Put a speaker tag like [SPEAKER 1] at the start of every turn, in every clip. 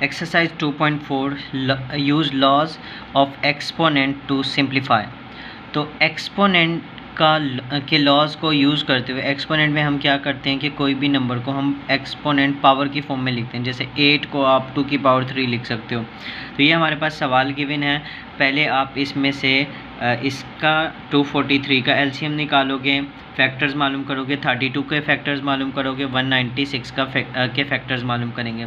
[SPEAKER 1] Exercise 2.4 use laws of exponent to simplify. तो exponent के laws को यूज़ करते हुए एक्सपोनेंट में हम क्या करते हैं कि कोई भी नंबर को हम एक्सपोनेंट पावर की फॉर्म में लिखते हैं। जैसे 8 को आप 2 की पावर 3 लिख सकते हो। तो ये हमारे पास सवाल गिवन है। पहले आप इसमें से इसका 243 का एलसीएम निकालोगे, फैक्टर्स मालूम करोगे, 32 के फैक्टर्स मालूम करोगे, 196 के फैक्टर्स मालूम करेंगे।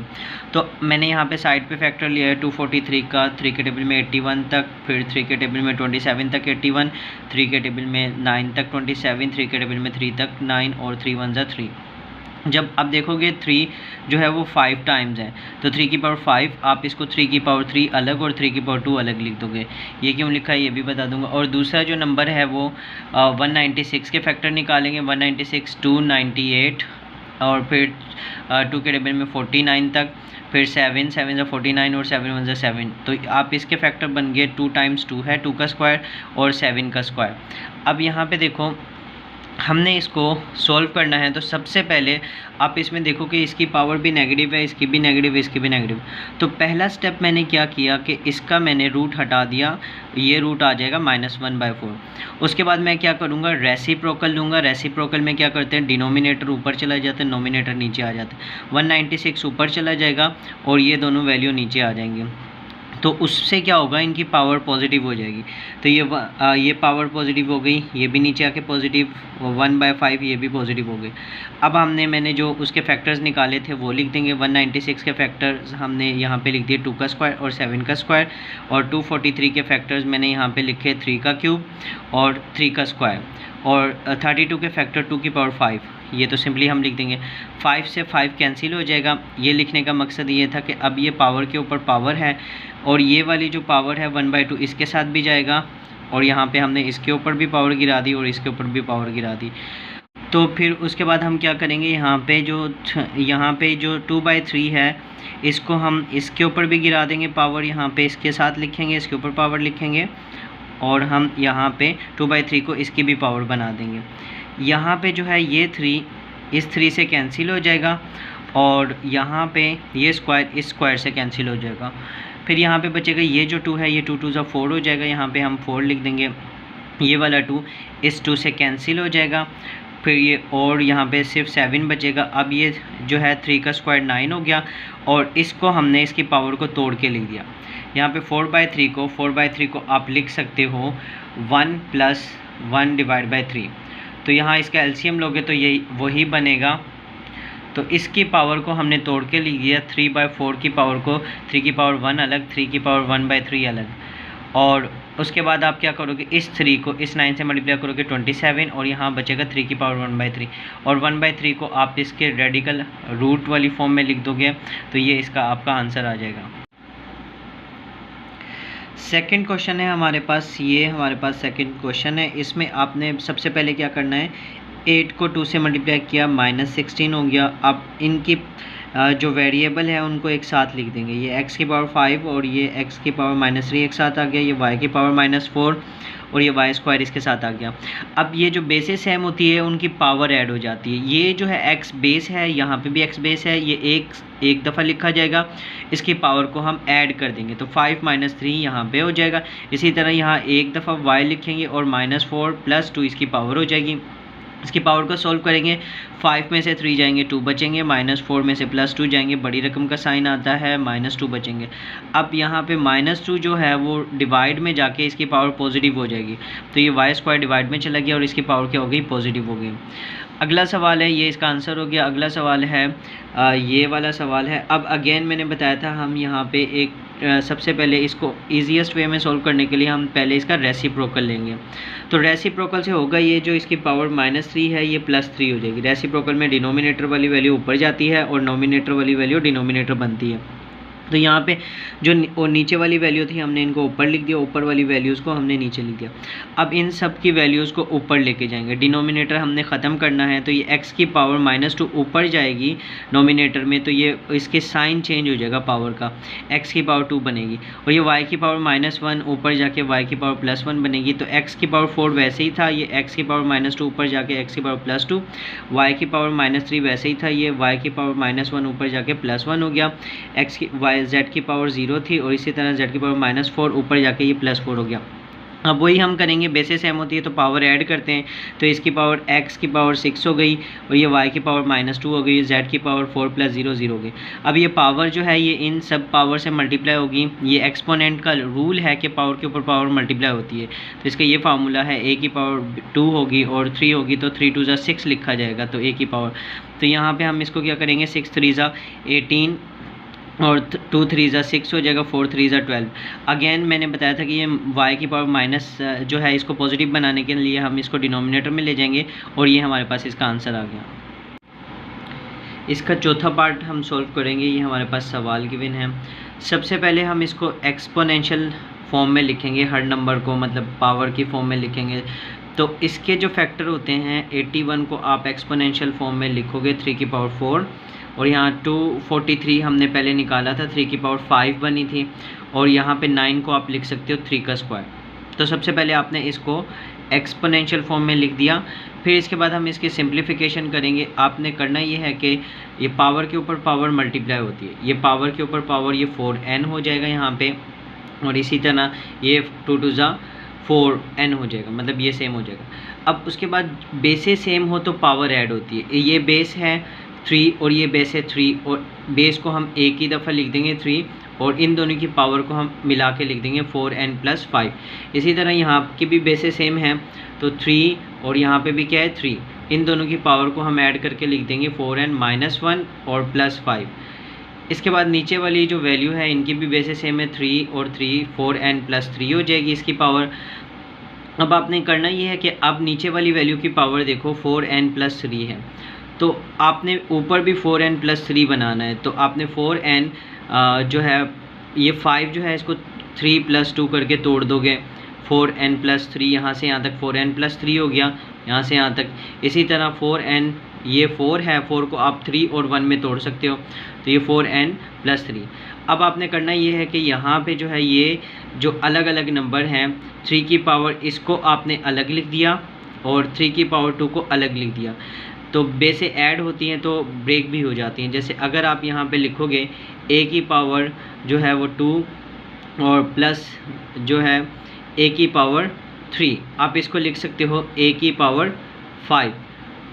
[SPEAKER 1] तो मैंने यहाँ पे साइड पे फैक्टर लिया है 243 का, 3 के टेबल में 81 तक, फिर 3 के टेबल में 27 तक 81, 3 के टेबल में 9 तक 27, 3 के टेबल में 3 तक 9 और 3 1 जा 3। जब आप देखोगे 3 जो है वो 5 टाइम्स है, तो 3 की पावर 5 आप इसको 3 की पावर 3 अलग और 3 की पावर 2 अलग लिख दोगे। ये क्यों लिखा है ये भी बता दूंगा। और दूसरा जो नंबर है वो 196 के फैक्टर निकालेंगे। 196 298 और फिर 2 के टेबल में 49 तक, फिर 7 7 जा 49 और 7 1 जा 7। तो आप इसके फैक्टर बन गए 2 टाइम्स 2 है 2 का स्क्वायर और 7 का स्क्वायर। अब यहाँ पे देखो हमने इसको सॉल्व करना है। तो सबसे पहले आप इसमें देखो कि इसकी पावर भी नेगेटिव है, इसकी भी नेगेटिव है, इसकी भी नेगेटिव। तो पहला स्टेप मैंने क्या किया कि इसका मैंने रूट हटा दिया, ये रूट आ जाएगा -1/4। उसके बाद मैं क्या करूँगा, रेसिप्रोकल लूँगा। रेसिप्रोकल में क्या करते हैं, डिनोमिनेटर ऊपर चला जाता है, नोमिनेटर नीचे आ जाता है। 196 ऊपर चला जाएगा और ये दोनों वैल्यू नीचे आ जाएंगे। तो उससे क्या होगा, इनकी पावर पॉजिटिव हो जाएगी। तो ये पावर पॉजिटिव हो गई, ये भी नीचे आके पॉजिटिव, 1/5 ये भी पॉजिटिव हो गई। अब मैंने जो उसके फैक्टर्स निकाले थे वो लिख देंगे। 196 के फैक्टर्स हमने यहाँ पे लिख दिए 2 का स्क्वायर और 7 का स्क्वायर, और 243 के फैक्टर्स मैंने यहाँ पे लिखे 3 का क्यूब और 3 का स्क्वायर, और 32 के फैक्टर 2 की पावर 5। ये तो सिंपली हम लिख देंगे, 5 से 5 कैंसिल हो जाएगा। ये लिखने का मकसद ये था कि अब ये पावर के ऊपर पावर है, और ये वाली जो पावर है 1/2 इसके साथ भी जाएगा, और यहाँ पे हमने इसके ऊपर भी पावर गिरा दी और इसके ऊपर भी पावर गिरा दी। तो फिर उसके बाद हम क्या करेंगे, यहाँ पे जो 2/3 है इसको हम इसके ऊपर भी गिरा देंगे पावर, यहाँ पे इसके साथ लिखेंगे, इसके ऊपर पावर लिखेंगे, और हम यहाँ पे 2/3 को इसकी भी पावर बना देंगे। यहाँ पे जो है ये 3 इस 3 से कैंसिल हो जाएगा, और यहाँ पे ये स्क्वायर इस स्क्वायर से कैंसिल हो जाएगा। फिर यहाँ पे बचेगा ये जो 2 है, ये 2 2 4 हो जाएगा, यहाँ पे हम 4 लिख देंगे। ये वाला 2 इस 2 से कैंसिल हो जाएगा। फिर ये, और यहाँ पे सिर्फ 7 बचेगा। अब ये जो है 3 का स्क्वायर 9 हो गया, और इसको हमने इसकी पावर को तोड़ के लिख दिया। यहाँ पे 4/3 को आप लिख सकते हो 1 + 1/3। तो यहाँ इसका एलसीएम लोगे तो यही वही बनेगा। तो इसकी पावर को हमने तोड़ के लिख दिया। 3/4 की पावर को 3 की पावर 1 अलग, 3 की पावर 1/3 अलग। और उसके बाद आप क्या करोगे, इस 3 को इस 9 से मल्टीप्लाई करोगे 27, और यहाँ बचेगा 3 की पावर 1/3, और 1/3 को आप इसके रेडिकल रूट वाली फॉर्म में लिख दोगे। तो ये इसका आपका आंसर आ जाएगा। सेकंड क्वेश्चन है हमारे पास, ये हमारे पास सेकंड क्वेश्चन है। इसमें आपने सबसे पहले क्या करना है, 8 को 2 से मल्टीप्लाई किया, -16 हो गया। अब इनकी जो वेरिएबल है उनको एक साथ लिख देंगे। ये x की पावर 5 और ये x की पावर -3 एक साथ आ गया, ये y की पावर -4 और ये y स्क्वायर इसके साथ आ गया। अब ये जो बेसिस सेम होती है उनकी पावर ऐड हो जाती है। ये जो है x बेस है, यहाँ पे भी x बेस है, ये एक दफ़ा लिखा जाएगा, इसकी पावर को हम ऐड कर देंगे। तो 5 - 3 यहाँ पे हो जाएगा। इसी तरह यहाँ एक दफ़ा y लिखेंगे और -4 + 2 इसकी पावर हो जाएगी। इसकी पावर को सॉल्व करेंगे, 5 में से 3 जाएंगे, 2 बचेंगे, -4 में से +2 जाएंगे, बड़ी रकम का साइन आता है, -2 बचेंगे। अब यहाँ पे -2 जो है वो डिवाइड में जाके इसकी पावर पॉजिटिव हो जाएगी। तो ये y स्क्वायर डिवाइड में चला गया और इसकी पावर क्या हो गई, पॉजिटिव हो गई। अगला सवाल है, ये इसका आंसर हो गया। अगला सवाल है ये वाला सवाल है। अब अगेन मैंने बताया था हम यहाँ पे एक सबसे पहले इसको ईजीएस्ट वे में सॉल्व करने के लिए हम पहले इसका रेसिप्रोकल लेंगे। तो रेसिप्रोकल से होगा, ये जो इसकी पावर -3 है ये +3 हो जाएगी। रेसिप्रोकल में डिनोमिनेटर वाली वैल्यू ऊपर जाती है और नोमिनेटर वाली वैल्यू डिनोमिनेटर बनती है। तो यहाँ पे जो नीचे वाली वैल्यू थी हमने इनको ऊपर लिख दिया, ऊपर वाली वैल्यूज़ को हमने नीचे लिख दिया। अब इन सब की वैल्यूज़ को ऊपर लेके जाएंगे, डिनोमिनेटर हमने ख़त्म करना है। तो ये x की पावर -2 ऊपर जाएगी नोमिनेटर में, तो ये इसके साइन चेंज हो जाएगा पावर का, x की पावर 2 बनेगी। और ये y की पावर -1 ऊपर जाके y की पावर +1 बनेगी। तो x की पावर 4 वैसे ही था, ये x की पावर -2 ऊपर जाके x की पावर +2, y की पावर -3 वैसे ही था, ये y की पावर -1 ऊपर जाके +1 हो गया। x की y z की पावर 0 थी और इसी तरह z की पावर -4 ऊपर जाके ये +4 हो गया। अब वही हम करेंगे, बेसिस सेम होती है तो पावर ऐड करते हैं, तो इसकी पावर x की पावर 6 हो गई और ये y की पावर -2 हो गई, z की पावर 4 + 0 0 हो गई। अब ये पावर जो है ये इन सब पावर से मल्टीप्लाई होगी। ये एक्सपोनेंट का रूल है कि पावर के ऊपर पावर मल्टीप्लाई होती है, तो इसका ये फार्मूला है a की पावर 2 होगी और 3 होगी तो 3 2 6 लिखा जाएगा, तो a की पावर। तो यहाँ पर हम इसको क्या करेंगे, 6 3 18 और 2 3 6 हो जाएगा, 4 3 12। अगेन मैंने बताया था कि ये y की पावर माइनस जो है इसको पॉजिटिव बनाने के लिए हम इसको डिनोमिनेटर में ले जाएंगे और ये हमारे पास इसका आंसर आ गया। इसका चौथा पार्ट हम सॉल्व करेंगे, ये हमारे पास सवाल गिवन है। सबसे पहले हम इसको एक्सपोनेंशियल फॉर्म में लिखेंगे, हर नंबर को मतलब पावर की फॉर्म में लिखेंगे। तो इसके जो फैक्टर होते हैं 81 को आप एक्सपोनेंशियल फॉर्म में लिखोगे 3 की पावर 4 और यहाँ 243 हमने पहले निकाला था, 3 की पावर 5 बनी थी और यहाँ पे 9 को आप लिख सकते हो 3 का स्क्वायर। तो सबसे पहले आपने इसको एक्सपोनेंशियल फॉर्म में लिख दिया, फिर इसके बाद हम इसकी सिंप्लीफिकेशन करेंगे। आपने करना ये है कि ये पावर के ऊपर पावर मल्टीप्लाई होती है, ये पावर के ऊपर पावर ये 4n हो जाएगा यहाँ पे और इसी तरह ये 2 2 4n हो जाएगा, मतलब ये सेम हो जाएगा। अब उसके बाद बेसे सेम हो तो पावर ऐड होती है, ये बेस है 3 और ये बेस है 3 और बेस को हम एक ही दफ़ा लिख देंगे 3 और इन दोनों की पावर को हम मिला के लिख देंगे 4n + 5। इसी तरह यहाँ की भी बेसे सेम है तो 3 और यहाँ पे भी क्या है 3, इन दोनों की पावर को हम ऐड करके लिख देंगे 4n - 1 और +5। इसके बाद नीचे वाली जो वैल्यू है इनकी भी बेसे सेम है 3 और 3, 4n + 3 हो जाएगी इसकी पावर। अब आपने करना ये है कि अब नीचे वाली वैल्यू की पावर देखो 4n + 3 है, तो आपने ऊपर भी 4n + 3 बनाना है। तो आपने 4n जो है ये 5 जो है इसको 3 + 2 करके तोड़ दोगे, 4n + 3 यहाँ से यहाँ तक 4n + 3 हो गया यहाँ से यहाँ तक। इसी तरह 4n ये 4 है, 4 को आप 3 और 1 में तोड़ सकते हो, तो ये 4n + 3। अब आपने करना ये है कि यहाँ पे जो है ये जो अलग अलग नंबर हैं 3 की पावर इसको आपने अलग लिख दिया और 3 की पावर 2 को अलग लिख दिया। तो बेसे ऐड होती हैं तो ब्रेक भी हो जाती हैं। जैसे अगर आप यहाँ पे लिखोगे a की पावर जो है वो 2 और प्लस जो है a की पावर 3, आप इसको लिख सकते हो a की पावर 5।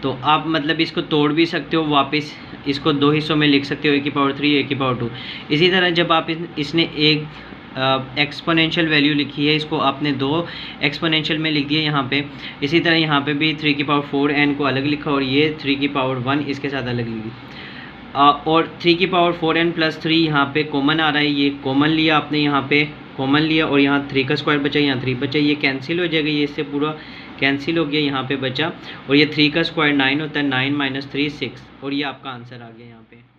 [SPEAKER 1] तो आप मतलब इसको तोड़ भी सकते हो, वापस इसको दो हिस्सों में लिख सकते हो, a की पावर 3 a की पावर 2। इसी तरह जब आप इसने एक एक्सपोनेंशियल वैल्यू लिखी है, इसको आपने 2 एक्सपोनेंशियल में लिख दिया यहाँ पे। इसी तरह यहाँ पे भी 3 की पावर 4n को अलग लिखा और ये 3 की पावर 1 इसके साथ अलग लिखी। और 3 की पावर 4n + 3 यहाँ पे कॉमन आ रहा है, ये कॉमन लिया आपने, यहाँ पे कॉमन लिया और यहाँ 3 का स्क्वायर बचा, यहाँ 3 बचा, ये कैंसिल हो जाएगा, ये इससे पूरा कैंसिल हो गया, यहाँ पे बचा और ये 3 का स्क्वायर 9 होता है, 9 - 3 6 और ये आपका आंसर आ गया यहाँ पे।